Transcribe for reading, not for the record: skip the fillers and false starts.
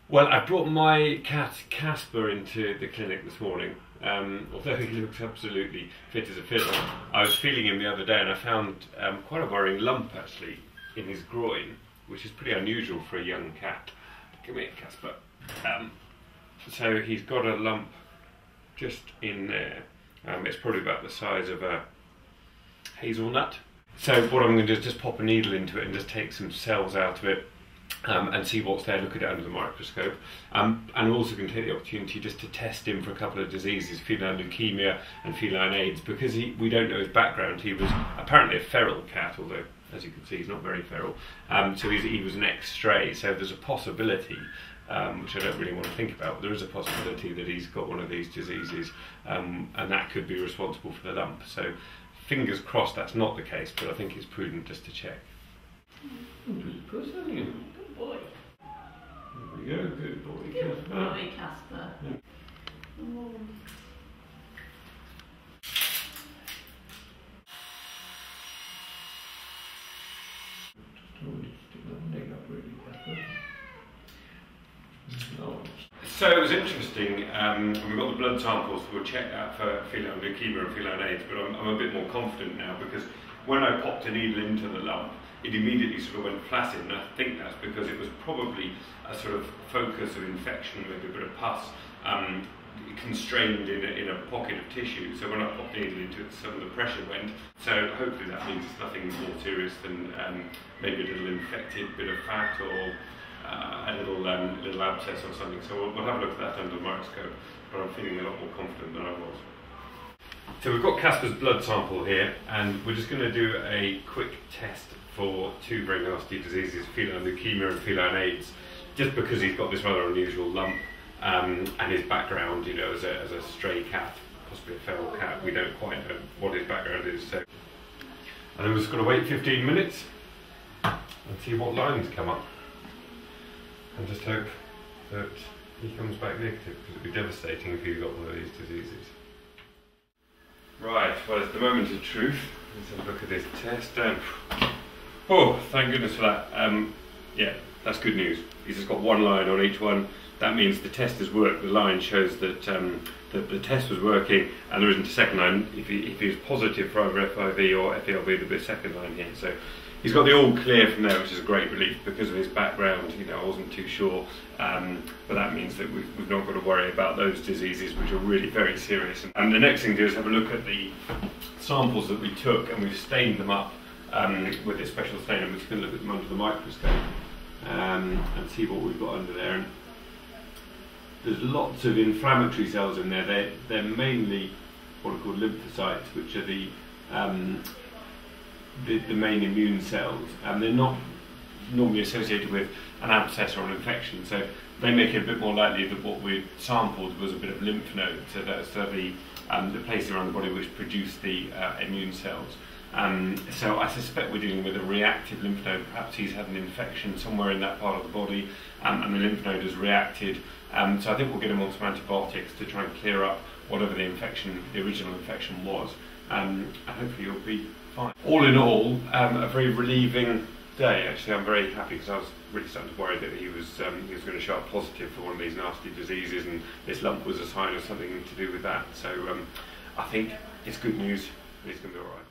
Well, I brought my cat Kaspar into the clinic this morning. Although he looks absolutely fit as a fiddle, I was feeling him the other day and I found quite a worrying lump actually in his groin, which is pretty unusual for a young cat. Come here, Kaspar. So he's got a lump just in there. It's probably about the size of a hazelnut. So what I'm going to do is just pop a needle into it and just take some cells out of it and see what's there, look at it under the microscope. And I'm also going to take the opportunity just to test him for a couple of diseases, feline leukemia and feline AIDS, because we don't know his background. He was apparently a feral cat, although as you can see he's not very feral. So he was an ex-stray, so there's a possibility, which I don't really want to think about, but there is a possibility that he's got one of these diseases, and that could be responsible for the lump. So fingers crossed that's not the case, but I think it's prudent just to check. Good puss, haven't you? Good boy. There we go, good boy, Good boy, Kaspar. Yeah. Oh. So it was interesting, we got the blood samples that were checked out for feline leukemia and feline AIDS, but I'm a bit more confident now because when I popped a needle into the lump, it immediately sort of went flaccid, and I think that's because it was probably a sort of focus of infection, maybe a bit of pus, constrained in a pocket of tissue. So when I popped the needle into it, some of the pressure went. So hopefully that means it's nothing more serious than maybe a little infected bit of fat or a little abscess or something. So we'll have a look at that under the microscope, but I'm feeling a lot more confident than I was. So we've got Kaspar's blood sample here, and we're just going to do a quick test for two very nasty diseases, feline leukemia and feline AIDS, just because he's got this rather unusual lump, and his background, you know, as a stray cat, possibly a feral cat. We don't quite know what his background is. So, and then we're just going to wait 15 minutes and see what lines come up, and just hope that he comes back negative, because it would be devastating if he's got one of these diseases. Right, well, it's the moment of truth. Let's have a look at this test. Oh, thank goodness for that. Yeah, that's good news. He's just got one line on each one. That means the test has worked. The line shows that the test was working, and there isn't a second line. If he was positive for either FIV or FELV, there'd be a second line here. So he's got the all clear from there, which is a great relief because of his background. You know, I wasn't too sure, but that means that we've not got to worry about those diseases, which are really very serious. And the next thing to do is have a look at the samples that we took, and we've stained them up with this special stain, and we're just going to look at them under the microscope and see what we've got under there. And there's lots of inflammatory cells in there. They're mainly what are called lymphocytes, which are the main immune cells, and they're not normally associated with an abscess or an infection, so they make it a bit more likely that what we sampled was a bit of lymph node, so that's the places around the body which produce the immune cells. So I suspect we're dealing with a reactive lymph node. Perhaps he's had an infection somewhere in that part of the body, and the lymph node has reacted. So I think we'll get him on some antibiotics to try and clear up whatever the original infection was, and hopefully he'll be fine. All in all, a very relieving day. Actually, I'm very happy because I was really starting to worry that he was going to show up positive for one of these nasty diseases, and this lump was a sign of something to do with that. So I think it's good news. He's going to be all right.